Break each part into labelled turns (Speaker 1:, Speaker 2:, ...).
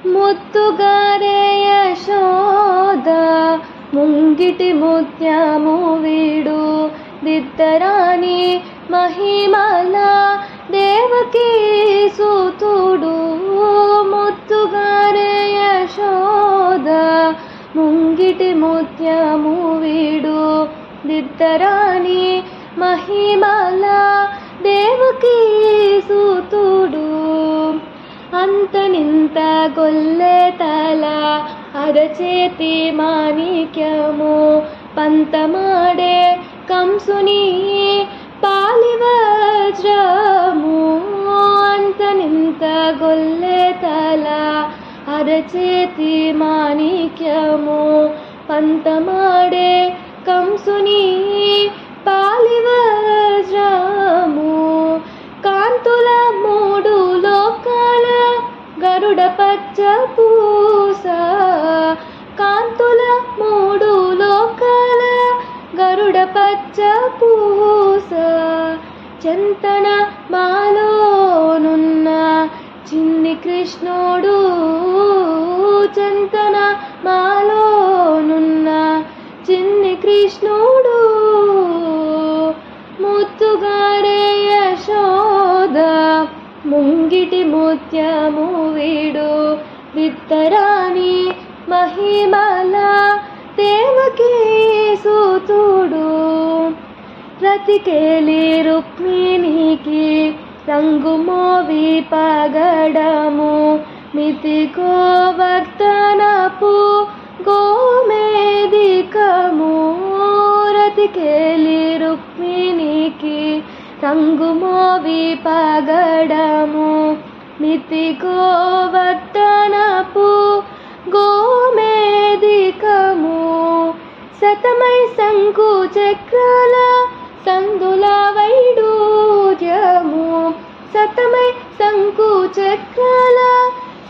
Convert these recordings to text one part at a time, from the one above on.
Speaker 1: ముత్తుగారే యశోద ముంగిటి ముత్యము వీడు దిద్దరాని మహిమల దేవకీ సూతుడు. ముత్తుగారే యశోద ముంగిటి ముత్యము వీడు దిద్దరాని మహిమల దేవకీ సూతుడు. అంతనింత గొల్లె తల అరచేతి మాణిక్యము పంతమాడే కంసుని పాలివజ్రము. అంతనింత గొల్లె తల అరచేతి మాణిక్యము పంతమాడే కంసుని పాలివజ్రము. కాంతుల మూడు లోకాల గరుడ పచ్చ పూస. కాంతుల మూడు లోకాల గరుడ పచ్చ పూస. చెంతన మాలోనున్న చిన్ని కృష్ణుడు. చెంతన మాలోనున్న చిన్ని కృష్ణుడు. ముత్తుగారే యశోద ముంగిటి ముత్యము వీడు దిద్దరాని మహిమల దేవకీ సూతుడు. రతికేలి రుక్మిణికి రంగుమోవి పగడము మితి గోవర్ధనపు గోమేదికము. రతికేలి రుక్మిణికి రంగుమోవి పగడము మితి గోవర్ధనపు గోమేదికము. శతమై శంకు చక్రాల సందుల వైడూర్యము. శతమై శంకు చక్రాల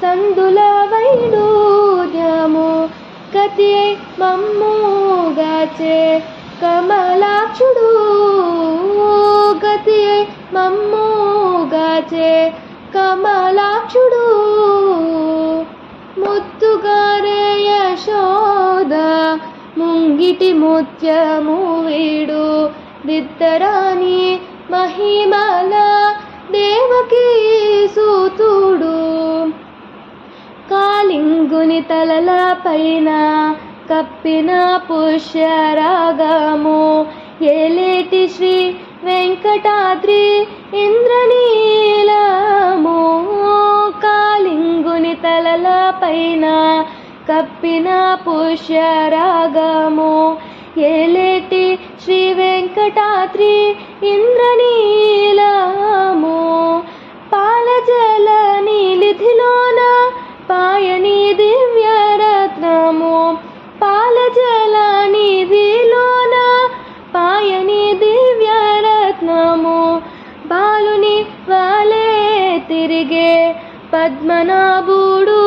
Speaker 1: సందుల వైడూర్యము. గతి మమ్ముగాచే కమలాక్షుడు. గతి మమ్ముగాచే కమలాక్షుడు. ముత్తుగారే యశోద ముంగిటి ముత్యము వీడు దిద్దరాని మహిమల దేవకీ సూతుడు. కాళింగుని తలల పైన కప్పిన పుష్యరాగము ఏలేటి శ్రీ వెంకటాద్రి ఇంద్రనీలము. కాళింగుని తలల పైన కప్పిన పుష్యరాగము ఏలేటి శ్రీ వెంకటాద్రి ఇంద్రనీలము. పాలజల నీలిధిలోన పాయని దివ్యరత్నము. పాలజల నిధిలోన పాయని దివ్యరత్నము. బాలుని వాలే తిరిగే పద్మనాభుడు.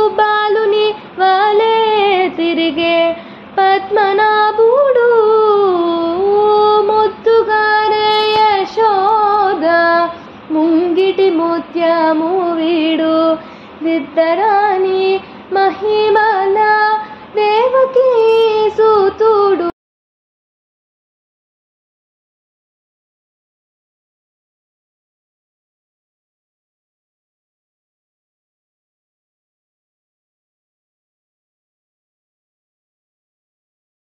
Speaker 1: బాలుని వాలే తిరిగే పద్మనాభుడు. ముత్తుగారే యశోద ముంగిటి ముత్యము వీడు దిద్దరాని మహిమల దేవకీ సూతుడు.